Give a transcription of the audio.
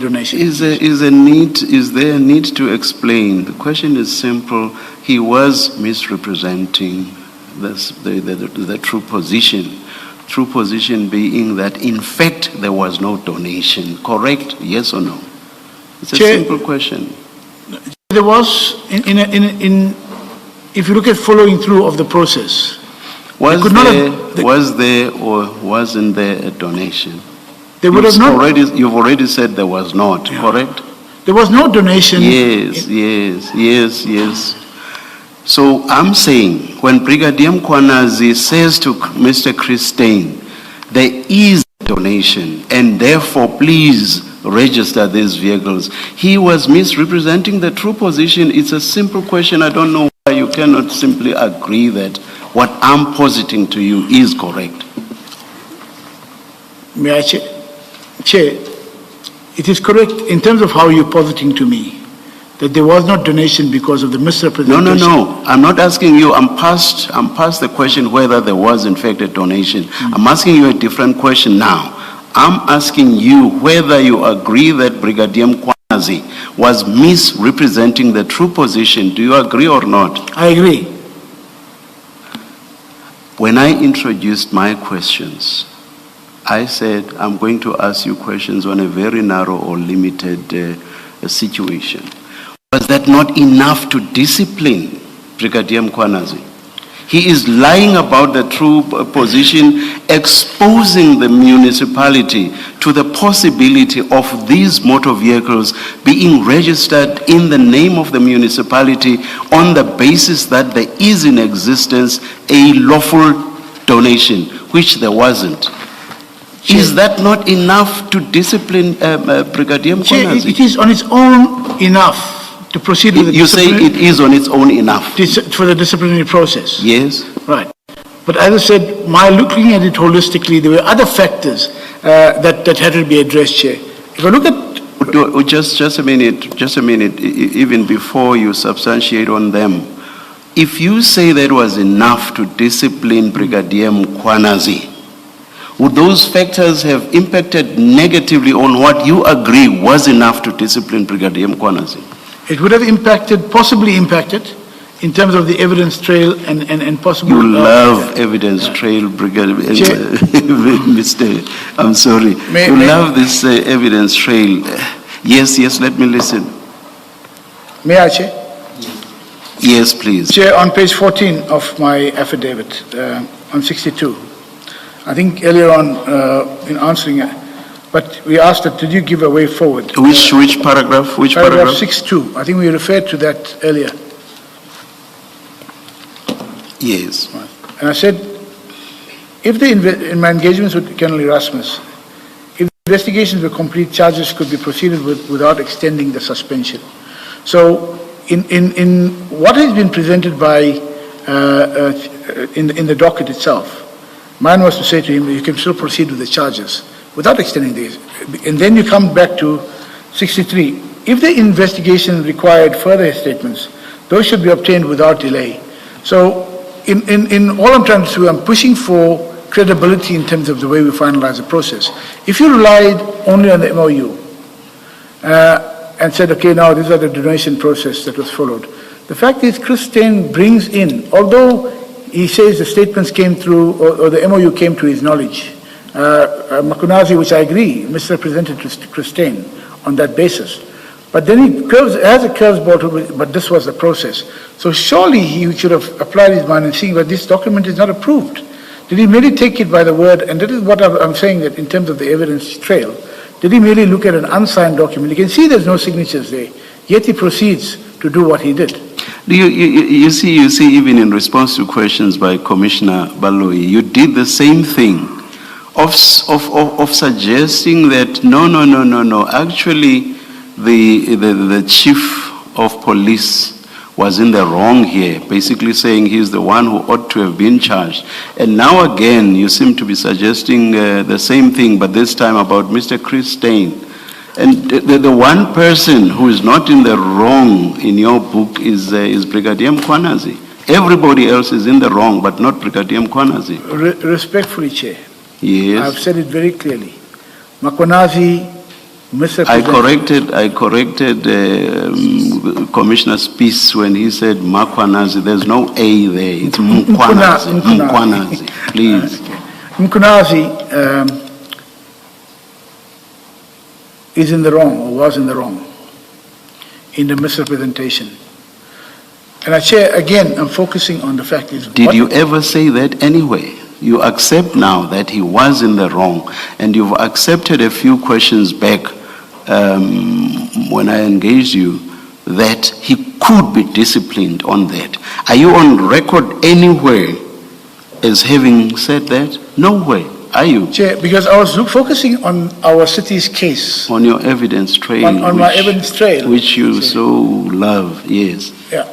donation. Is there a need to explain? The question is simple. He was misrepresenting the true position. True position being that in fact there was no donation. Correct? Yes or no? It's a simple question. There was, if you look at following through of the process, was there or wasn't there a donation? They would have not. You've already said there was not, correct? There was no donation. Yes. So I'm saying, when Brigadier Mkhwanazi says to Mr. Christine, there is a donation, and therefore please register these vehicles, he was misrepresenting the true position. It's a simple question. I don't know why you cannot simply agree that what I'm positing to you is correct. May I, Chair, it is correct in terms of how you're positing to me that there was no donation because of the misrepresentation. No. I'm not asking you. I'm past the question whether there was in fact a donation. I'm asking you a different question now. I'm asking you whether you agree that Brigadier Mkhwanazi was misrepresenting the true position. Do you agree or not? I agree. When I introduced my questions, I said I'm going to ask you questions on a very narrow or limited situation. Was that not enough to discipline Brigadier Mkhwanazi? He is lying about the true position, exposing the municipality to the possibility of these motor vehicles being registered in the name of the municipality on the basis that there is in existence a lawful donation, which there wasn't. Is that not enough to discipline Brigadier Mkhwanazi? It is on its own enough to proceed with the You say it is on its own enough? For the disciplinary process. Yes. Right. But as I said, my looking at it holistically, there were other factors that had to be addressed, Chair. If I look at... Just a minute, even before you substantiate on them. If you say that was enough to discipline Brigadier Mkhwanazi, would those factors have impacted negatively on what you agree was enough to discipline Brigadier Mkhwanazi? It would have possibly impacted, in terms of the evidence trail and possibly... You love evidence trail, Brigadier... Mr. I'm sorry. You love this evidence trail. Yes, let me listen. May I, Chair? Yes, please. Chair, on page 14 of my affidavit, on 62, I think earlier on in answering but we asked that, did you give a way forward? Which paragraph? Which paragraph? 6.2. I think we referred to that earlier. Yes. And I said, if in my engagements with Colonel Erasmus, if the investigations were complete, charges could be proceeded with without extending the suspension. So in what has been presented by in the docket itself, mine was to say to him, you can still proceed with the charges without extending these. And then you come back to 63. If the investigation required further statements, those should be obtained without delay. So in all I'm trying to do, I'm pushing for credibility in terms of the way we finalize the process. If you relied only on the MOU and said, okay, now these are the donation process that was followed. The fact is, Christine brings in, although he says the statements came through, or the MOU came to his knowledge, Mkhwanazi, which I agree, misrepresented Christine on that basis. But then he has a curveball, but this was the process. So surely he should have applied his mind and seen, but this document is not approved. Did he merely take it by the word? And that is what I'm saying, that in terms of the evidence trail, did he merely look at an unsigned document? You can see there's no signatures there, yet he proceeds to do what he did. You see, even in response to questions by Commissioner Baloyi, you did the same thing of suggesting that no. Actually, the chief of police was in the wrong here, basically saying he's the one who ought to have been charged. And now again, you seem to be suggesting the same thing, but this time about Mr. Christine. And the one person who is not in the wrong in your book is Brigadier Mkhwanazi. Everybody else is in the wrong, but not Brigadier Mkhwanazi. Respectfully, Chair. Yes. I've said it very clearly. Mkhwanazi misrepresented. I corrected Commissioner Spies when he said Mkhwanazi. There's no A there. It's Mkhwanazi. Mkhwanazi, please. Mkhwanazi is in the wrong, or was in the wrong, in the misrepresentation. And Chair, again, I'm focusing on the fact is... Did you ever say that anyway? You accept now that he was in the wrong, and you've accepted a few questions back when I engaged you that he could be disciplined on that. Are you on record anywhere as having said that? Nowhere. Are you? Chair, because I was focusing on our city's case. On your evidence trail. On my evidence trail. Which you so love, yes. Yeah.